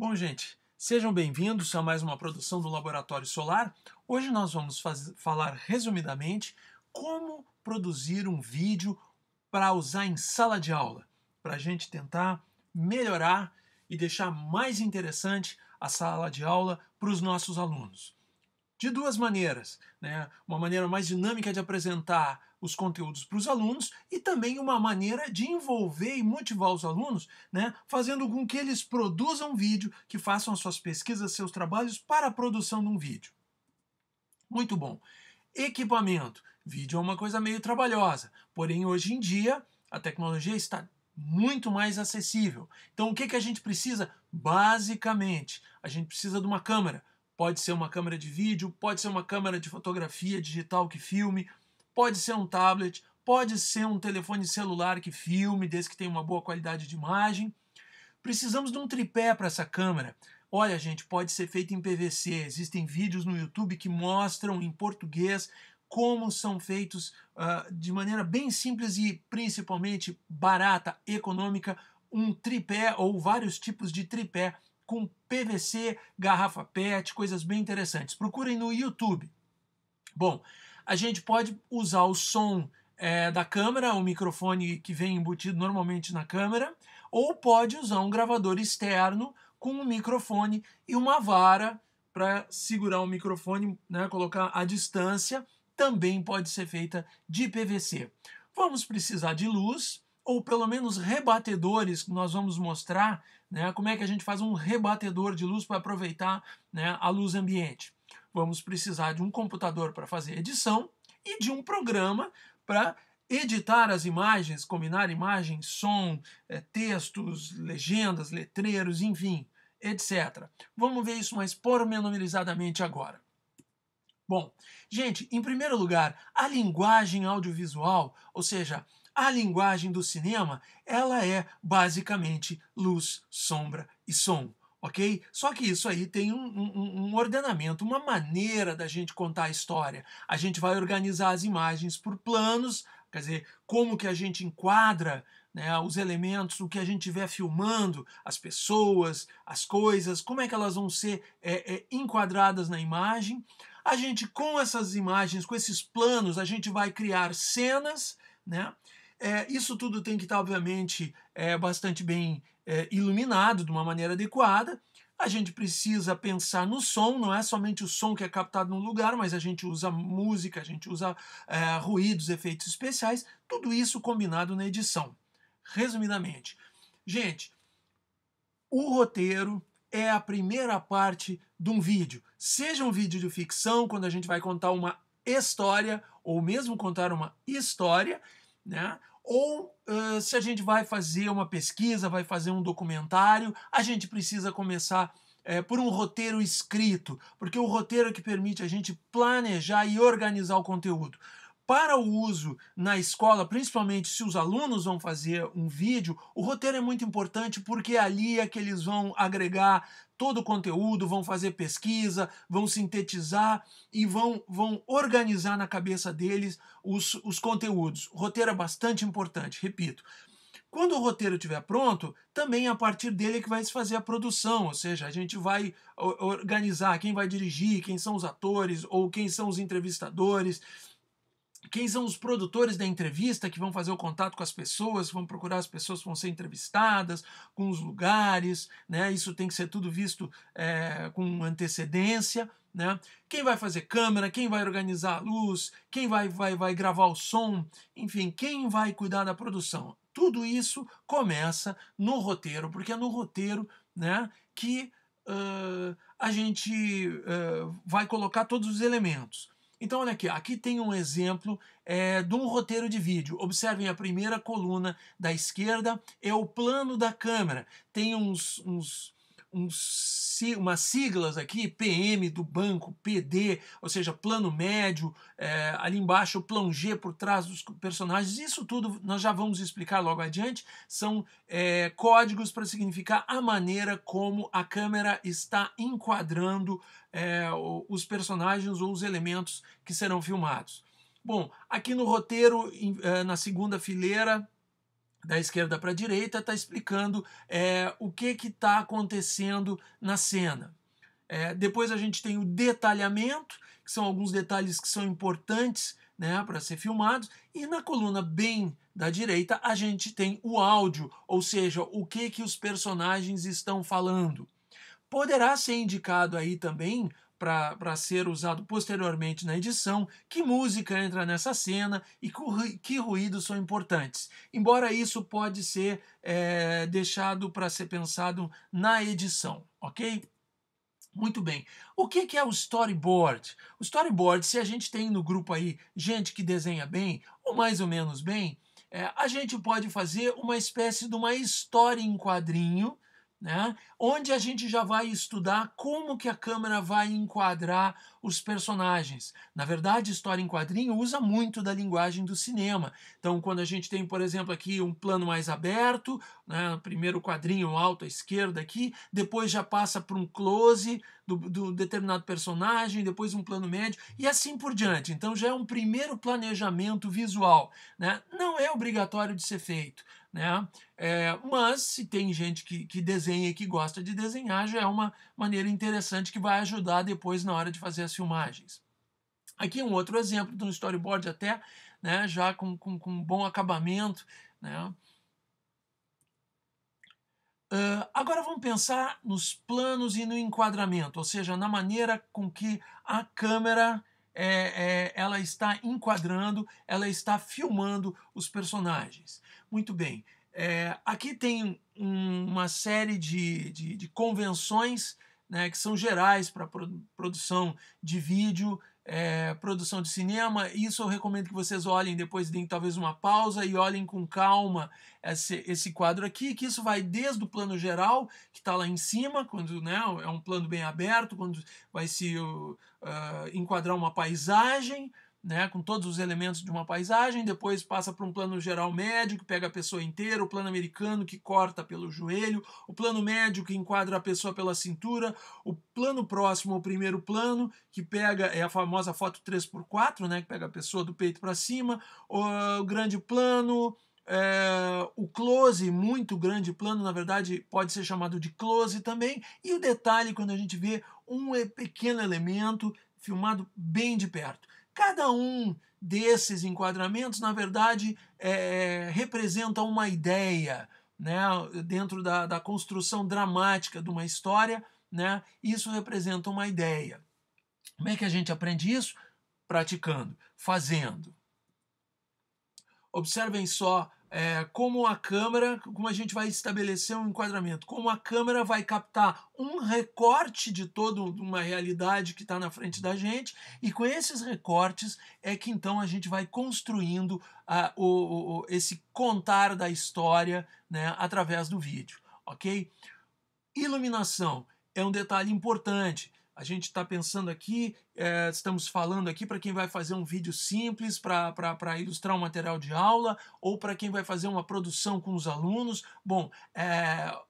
Bom, gente, sejam bem-vindos a mais uma produção do Laboratório Solar. Hoje nós vamos falar resumidamente como produzir um vídeo para usar em sala de aula, para a gente tentar melhorar e deixar mais interessante a sala de aula para os nossos alunos. De duas maneiras, né? Uma maneira mais dinâmica de apresentar os conteúdos para os alunos e também uma maneira de envolver e motivar os alunos, né? Fazendo com que eles produzam vídeo, que façam as suas pesquisas, seus trabalhos para a produção de um vídeo. Muito bom. Equipamento. Vídeo é uma coisa meio trabalhosa, porém hoje em dia a tecnologia está muito mais acessível. Então o que a gente precisa? Basicamente, a gente precisa de uma câmera. Pode ser uma câmera de vídeo, pode ser uma câmera de fotografia digital que filme, pode ser um tablet, pode ser um telefone celular que filme, desde que tenha uma boa qualidade de imagem. Precisamos de um tripé para essa câmera. Olha, gente, pode ser feito em PVC. Existem vídeos no YouTube que mostram em português como são feitos de maneira bem simples e principalmente barata, econômica, um tripé ou vários tipos de tripé com PVC, garrafa PET, coisas bem interessantes. Procurem no YouTube. Bom, a gente pode usar o som da câmera, o microfone que vem embutido normalmente na câmera, ou pode usar um gravador externo com um microfone e uma vara para segurar o microfone, né, colocar à distância, também pode ser feita de PVC. Vamos precisar de luz, ou pelo menos rebatedores, que nós vamos mostrar, né, como é que a gente faz um rebatedor de luz para aproveitar, né, a luz ambiente. Vamos precisar de um computador para fazer edição e de um programa para editar as imagens, combinar imagens, som, textos, legendas, letreiros, enfim, etc. Vamos ver isso mais pormenorizadamente agora. Bom, gente, em primeiro lugar, a linguagem audiovisual, ou seja, a linguagem do cinema, ela é basicamente luz, sombra e som, ok? Só que isso aí tem um ordenamento, uma maneira da gente contar a história. A gente vai organizar as imagens por planos, quer dizer, como que a gente enquadra, né, os elementos, o que a gente estiver filmando, as pessoas, as coisas, como é que elas vão ser enquadradas na imagem. A gente, com essas imagens, com esses planos, a gente vai criar cenas, né? Isso tudo tem que estar, obviamente, bastante bem iluminado, de uma maneira adequada. A gente precisa pensar no som, não é somente o som que é captado num lugar, mas a gente usa música, a gente usa ruídos, efeitos especiais, tudo isso combinado na edição. Resumidamente, gente, o roteiro é a primeira parte de um vídeo. Seja um vídeo de ficção, quando a gente vai contar uma história, ou mesmo contar uma história, né? Ou se a gente vai fazer uma pesquisa, vai fazer um documentário, a gente precisa começar por um roteiro escrito, porque o roteiro é que permite a gente planejar e organizar o conteúdo. Para o uso na escola, principalmente se os alunos vão fazer um vídeo, o roteiro é muito importante porque ali é que eles vão agregar todo o conteúdo, vão fazer pesquisa, vão sintetizar e vão organizar na cabeça deles os conteúdos. O roteiro é bastante importante, repito. Quando o roteiro estiver pronto, também a partir dele é que vai se fazer a produção, ou seja, a gente vai organizar quem vai dirigir, quem são os atores ou quem são os entrevistadores, quem são os produtores da entrevista que vão fazer o contato com as pessoas, vão procurar as pessoas que vão ser entrevistadas, com os lugares, né? Isso tem que ser tudo visto com antecedência, né? Quem vai fazer câmera, quem vai organizar a luz, quem vai gravar o som, enfim, quem vai cuidar da produção. Tudo isso começa no roteiro, porque é no roteiro, né, que a gente vai colocar todos os elementos. Então, olha aqui, aqui tem um exemplo de um roteiro de vídeo. Observem a primeira coluna da esquerda, é o plano da câmera. Tem umas siglas aqui, PM do banco, PD, ou seja, plano médio, ali embaixo o plongé por trás dos personagens. Isso tudo nós já vamos explicar logo adiante, são códigos para significar a maneira como a câmera está enquadrando os personagens ou os elementos que serão filmados. Bom, aqui no roteiro, na segunda fileira, da esquerda para a direita, está explicando o que está acontecendo na cena. Depois a gente tem o detalhamento, que são alguns detalhes que são importantes, né, para ser filmados, e na coluna bem da direita a gente tem o áudio, ou seja, o que os personagens estão falando. Poderá ser indicado aí também para ser usado posteriormente na edição, que música entra nessa cena e que ruídos são importantes. Embora isso pode ser deixado para ser pensado na edição, ok? Muito bem. O que é o storyboard? O storyboard, se a gente tem no grupo aí gente que desenha bem, ou mais ou menos bem, a gente pode fazer uma espécie de uma história em quadrinho, né? Onde a gente já vai estudar como que a câmera vai enquadrar os personagens. Na verdade, história em quadrinho usa muito da linguagem do cinema. Então, quando a gente tem, por exemplo, aqui um plano mais aberto, né, primeiro quadrinho alto à esquerda aqui, depois já passa para um close do determinado personagem, depois um plano médio e assim por diante. Então já é um primeiro planejamento visual, né? Não é obrigatório de ser feito, né? Mas se tem gente que desenha e que gosta de desenhar, já é uma maneira interessante que vai ajudar depois na hora de fazer as filmagens. Aqui um outro exemplo de um storyboard até, né, já com bom acabamento, né? Agora vamos pensar nos planos e no enquadramento, ou seja, na maneira com que a câmera ela está enquadrando, ela está filmando os personagens. Muito bem. Aqui tem uma série de convenções, né, que são gerais para produção de vídeo, produção de cinema. Isso eu recomendo que vocês olhem depois, deem talvez uma pausa e olhem com calma esse quadro aqui, que isso vai desde o plano geral, que está lá em cima, quando, né, é um plano bem aberto, quando vai se enquadrar uma paisagem, né, com todos os elementos de uma paisagem, depois passa para um plano geral médio, que pega a pessoa inteira, o plano americano, que corta pelo joelho, o plano médio, que enquadra a pessoa pela cintura, o plano próximo, o primeiro plano, que pega, a famosa foto 3x4, né, que pega a pessoa do peito para cima, o grande plano, o close, muito grande plano, na verdade pode ser chamado de close também, e o detalhe quando a gente vê um pequeno elemento filmado bem de perto. Cada um desses enquadramentos, na verdade, representa uma ideia, né, dentro da construção dramática de uma história, né, isso representa uma ideia. Como é que a gente aprende isso? Praticando, fazendo. Observem só como a câmera, como a gente vai estabelecer um enquadramento, como a câmera vai captar um recorte de toda uma realidade que está na frente da gente, e com esses recortes é que então a gente vai construindo esse contar da história, né, através do vídeo, ok? Iluminação é um detalhe importante. A gente está pensando aqui, estamos falando aqui para quem vai fazer um vídeo simples para ilustrar um material de aula ou para quem vai fazer uma produção com os alunos. Bom,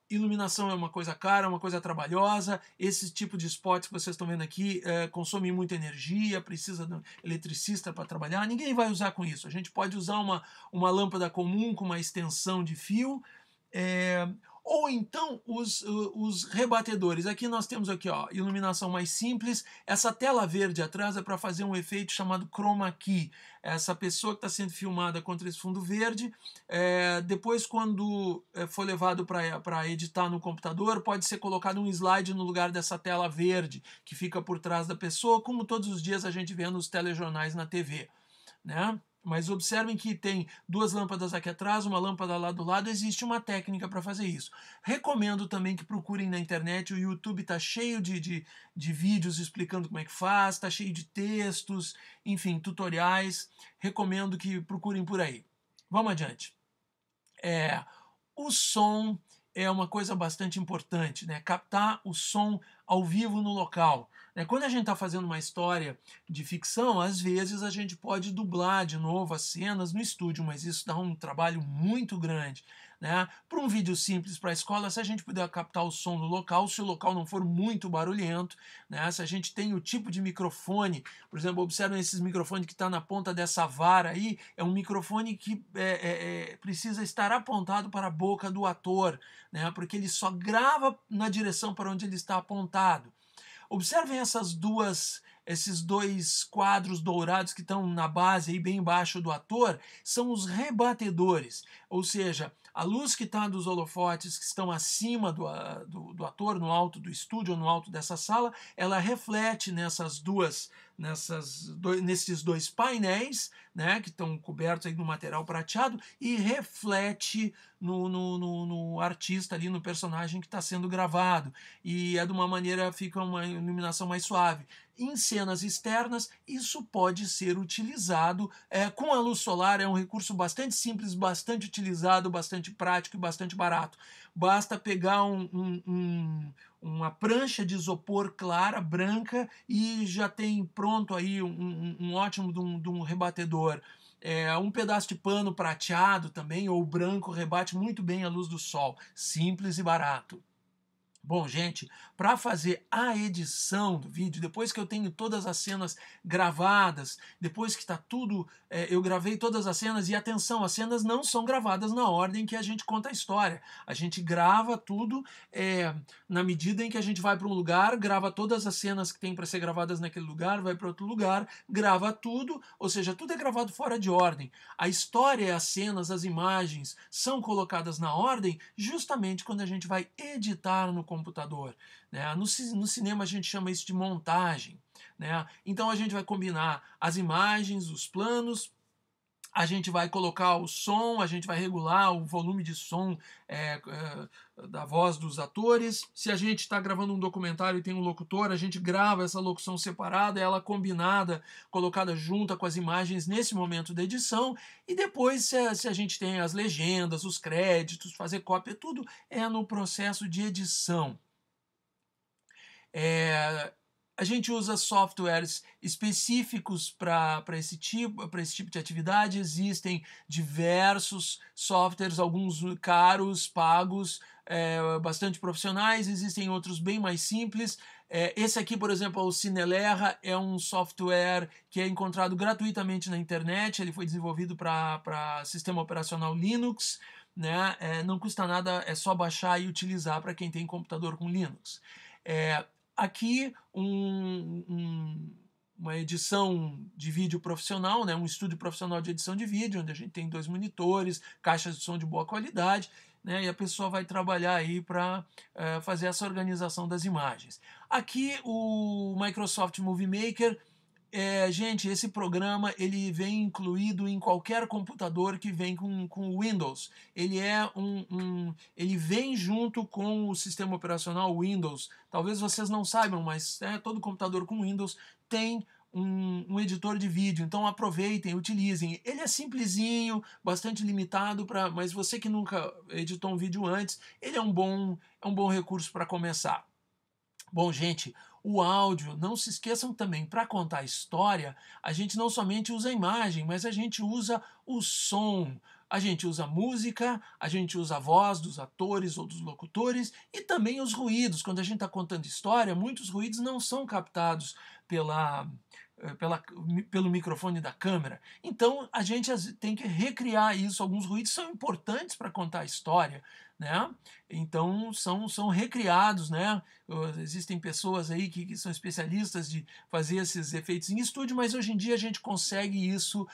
iluminação é uma coisa cara, uma coisa trabalhosa. Esse tipo de spots que vocês estão vendo aqui consome muita energia, precisa de um eletricista para trabalhar. Ninguém vai usar com isso. A gente pode usar uma lâmpada comum com uma extensão de fio. Ou então os rebatedores. Aqui nós temos aqui, ó, iluminação mais simples. Essa tela verde atrás é para fazer um efeito chamado chroma key. Essa pessoa que está sendo filmada contra esse fundo verde, depois quando for levado para editar no computador, pode ser colocado um slide no lugar dessa tela verde que fica por trás da pessoa, como todos os dias a gente vê nos telejornais na TV, né? Mas observem que tem duas lâmpadas aqui atrás, uma lâmpada lá do lado, existe uma técnica para fazer isso. Recomendo também que procurem na internet, o YouTube está cheio de vídeos explicando como é que faz, está cheio de textos, enfim, tutoriais. Recomendo que procurem por aí. Vamos adiante. O som é uma coisa bastante importante, né? Captar o som ao vivo no local. Quando a gente está fazendo uma história de ficção, às vezes a gente pode dublar de novo as cenas no estúdio, mas isso dá um trabalho muito grande. Para um vídeo simples para a escola, se a gente puder captar o som do local, se o local não for muito barulhento, se a gente tem o tipo de microfone, por exemplo, observem esses microfones que está na ponta dessa vara aí, é um microfone que precisa estar apontado para a boca do ator, porque ele só grava na direção para onde ele está apontado. Observem esses dois quadros dourados que estão na base, aí bem embaixo do ator, são os rebatedores, ou seja, a luz que está dos holofotes que estão acima do ator, no alto do estúdio ou no alto dessa sala, ela reflete nesses dois painéis, que estão cobertos aí no material prateado, e reflete no artista ali, no personagem que está sendo gravado. E de uma maneira, fica uma iluminação mais suave. Em cenas externas, isso pode ser utilizado com a luz solar, é um recurso bastante simples, bastante utilizado, bastante prático e bastante barato. Basta pegar uma prancha de isopor clara, branca, e já tem pronto aí um ótimo de um rebatedor. Um pedaço de pano prateado também, ou branco, rebate muito bem a luz do sol. Simples e barato. Bom, gente, para fazer a edição do vídeo, depois que eu tenho todas as cenas gravadas, depois que está tudo, eu gravei todas as cenas, e atenção, as cenas não são gravadas na ordem que a gente conta a história. A gente grava tudo na medida em que a gente vai para um lugar, grava todas as cenas que tem para ser gravadas naquele lugar, vai para outro lugar, grava tudo, ou seja, tudo é gravado fora de ordem. A história, as cenas, as imagens são colocadas na ordem justamente quando a gente vai editar no computador. No cinema a gente chama isso de montagem. Então a gente vai combinar as imagens, os planos, a gente vai colocar o som, a gente vai regular o volume de som da voz dos atores. Se a gente está gravando um documentário e tem um locutor, a gente grava essa locução separada, ela combinada, colocada junta com as imagens nesse momento da edição. E depois, se a gente tem as legendas, os créditos, fazer cópia, tudo é no processo de edição. A gente usa softwares específicos para esse tipo de atividade. Existem diversos softwares, alguns caros, pagos, bastante profissionais, existem outros bem mais simples. Esse aqui, por exemplo, é o Cinelerra, é um software que é encontrado gratuitamente na internet, ele foi desenvolvido para sistema operacional Linux, não custa nada, é só baixar e utilizar para quem tem computador com Linux. Aqui uma edição de vídeo profissional, um estúdio profissional de edição de vídeo, onde a gente tem 2 monitores, caixas de som de boa qualidade, e a pessoa vai trabalhar aí para fazer essa organização das imagens. Aqui o Microsoft Movie Maker. Gente, esse programa ele vem incluído em qualquer computador que vem com Windows. Ele ele vem junto com o sistema operacional Windows. Talvez vocês não saibam, mas todo computador com Windows tem um editor de vídeo. Então aproveitem, utilizem. Ele é simplesinho, bastante limitado, mas você que nunca editou um vídeo antes, ele é um bom recurso para começar. Bom, gente, o áudio, não se esqueçam também, para contar a história, a gente não somente usa a imagem, mas a gente usa o som. A gente usa a música, a gente usa a voz dos atores ou dos locutores e também os ruídos. Quando a gente está contando história, muitos ruídos não são captados pelo microfone da câmera. Então a gente tem que recriar isso. Alguns ruídos são importantes para contar a história, então são recriados, Existem pessoas aí que são especialistas de fazer esses efeitos em estúdio, mas hoje em dia a gente consegue isso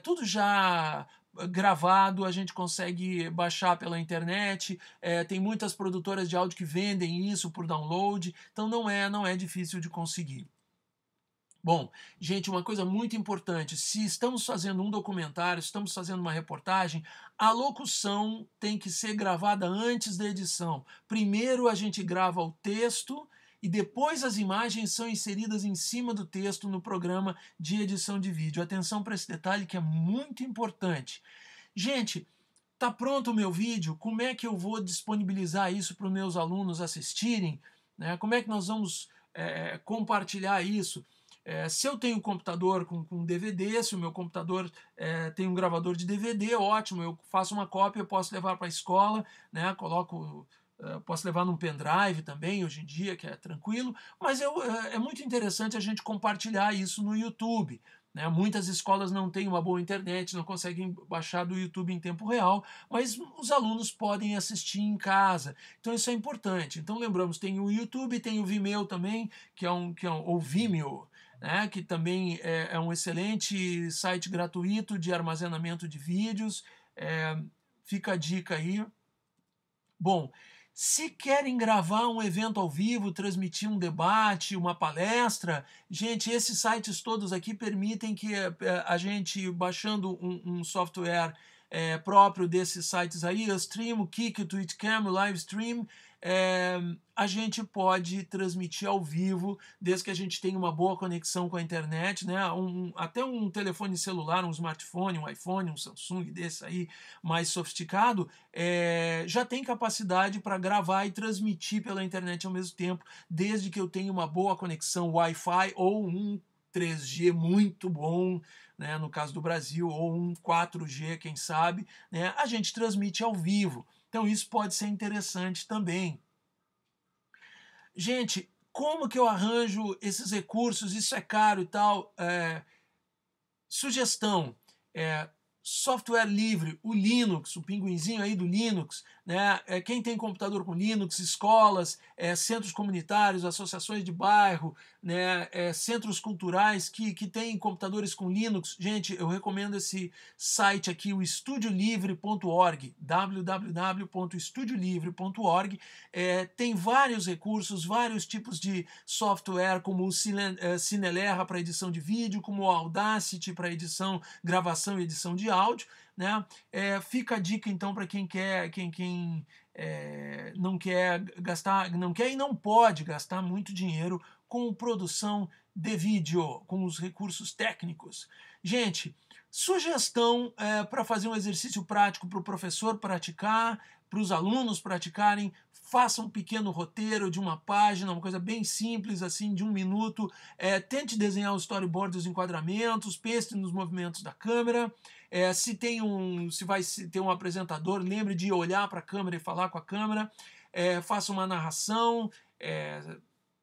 tudo já gravado, a gente consegue baixar pela internet, tem muitas produtoras de áudio que vendem isso por download, então não é difícil de conseguir. Bom, gente, uma coisa muito importante, se estamos fazendo um documentário, se estamos fazendo uma reportagem, a locução tem que ser gravada antes da edição. Primeiro a gente grava o texto e depois as imagens são inseridas em cima do texto no programa de edição de vídeo. Atenção para esse detalhe que é muito importante. Gente, tá pronto o meu vídeo? Como é que eu vou disponibilizar isso para os meus alunos assistirem? Como é que nós vamos compartilhar isso. Se eu tenho um computador com DVD, se o meu computador tem um gravador de DVD, ótimo, eu faço uma cópia, eu posso levar para a escola, né, posso levar num pendrive também, hoje em dia, que é tranquilo, mas é muito interessante a gente compartilhar isso no YouTube. Né? Muitas escolas não têm uma boa internet, não conseguem baixar do YouTube em tempo real, mas os alunos podem assistir em casa. Então isso é importante. Então lembramos, tem o YouTube, tem o Vimeo também, ou Vimeo, né, que também é um excelente site gratuito de armazenamento de vídeos. Fica a dica aí. Bom, se querem gravar um evento ao vivo, transmitir um debate, uma palestra, gente, esses sites todos aqui permitem que a gente, baixando um software próprio desses sites aí, o Stream, o Kik, o TwitchCam, o Livestream, a gente pode transmitir ao vivo, desde que a gente tenha uma boa conexão com a internet, né? Até um telefone celular, um smartphone, um iPhone, um Samsung desse aí, mais sofisticado, já tem capacidade para gravar e transmitir pela internet ao mesmo tempo, desde que eu tenha uma boa conexão Wi-Fi ou um 3G muito bom, né, no caso do Brasil, ou um 4G, quem sabe, né, a gente transmite ao vivo. Então isso pode ser interessante também. Gente, como que eu arranjo esses recursos? Isso é caro e tal. Sugestão, software livre, o Linux, o pinguinzinho aí do Linux, né? Quem tem computador com Linux, escolas, centros comunitários, associações de bairro, né? Centros culturais que têm computadores com Linux, gente, eu recomendo esse site aqui, o estudiolivre.org, www.estudiolivre.org. Tem vários recursos, vários tipos de software, como o Cinelerra para edição de vídeo, como o Audacity para gravação e edição de áudio, né? Fica a dica então para quem não quer gastar, não quer e não pode gastar muito dinheiro com produção de vídeo, com os recursos técnicos. Gente, sugestão para fazer um exercício prático para o professor praticar, para os alunos praticarem, faça um pequeno roteiro de uma página, uma coisa bem simples, assim, de 1 minuto. Tente desenhar o storyboard dos enquadramentos, pense nos movimentos da câmera. Se vai ter um apresentador, lembre de olhar para a câmera e falar com a câmera. Faça uma narração,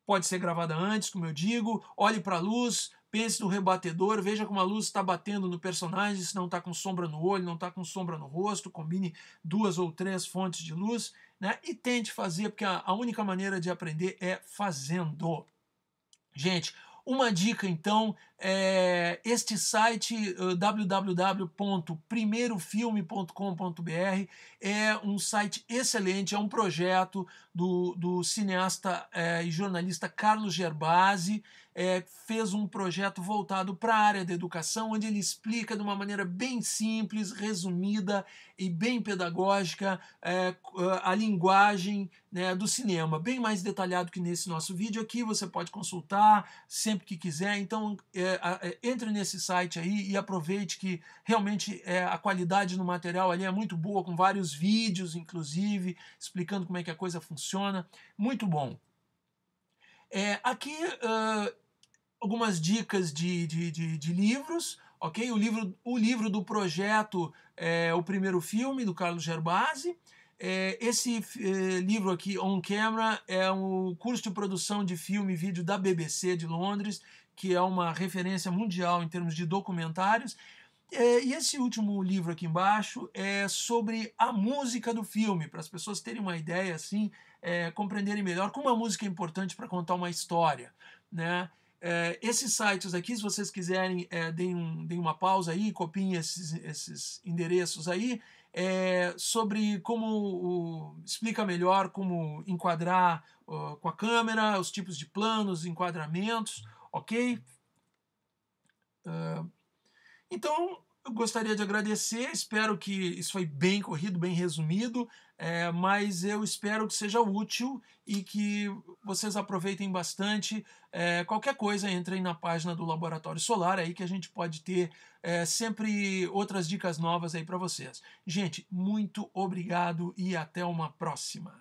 pode ser gravada antes, como eu digo. Olhe para a luz, pense no rebatedor, veja como a luz está batendo no personagem, se não está com sombra no olho, não está com sombra no rosto, combine 2 ou 3 fontes de luz, né? E tente fazer, porque a única maneira de aprender é fazendo. Gente, uma dica então, este site www.primeirofilme.com.br é um site excelente, é um projeto do cineasta e jornalista Carlos Gerbasi. Fez um projeto voltado para a área da educação, onde ele explica de uma maneira bem simples, resumida e bem pedagógica a linguagem, né, do cinema, bem mais detalhado que nesse nosso vídeo aqui. Você pode consultar sempre que quiser. Então entre nesse site aí e aproveite que realmente a qualidade no material ali é muito boa, com vários vídeos inclusive explicando como é que a coisa funciona, muito bom. Aqui algumas dicas de livros, ok? O livro do projeto O Primeiro Filme, do Carlos Gerbasi. Esse livro aqui, On Camera, é um curso de produção de filme e vídeo da BBC de Londres, que é uma referência mundial em termos de documentários. E esse último livro aqui embaixo é sobre a música do filme, para as pessoas terem uma ideia, assim, compreenderem melhor como a música é importante para contar uma história, né? Esses sites aqui, se vocês quiserem, deem uma pausa aí, copiem esses endereços aí, sobre como explica melhor como enquadrar com a câmera, os tipos de planos, enquadramentos, ok? Então, eu gostaria de agradecer, espero que isso foi bem corrido, bem resumido, mas eu espero que seja útil e que vocês aproveitem bastante. Qualquer coisa, entrem na página do Laboratório Solar, aí que a gente pode ter sempre outras dicas novas aí para vocês. Gente, muito obrigado e até uma próxima.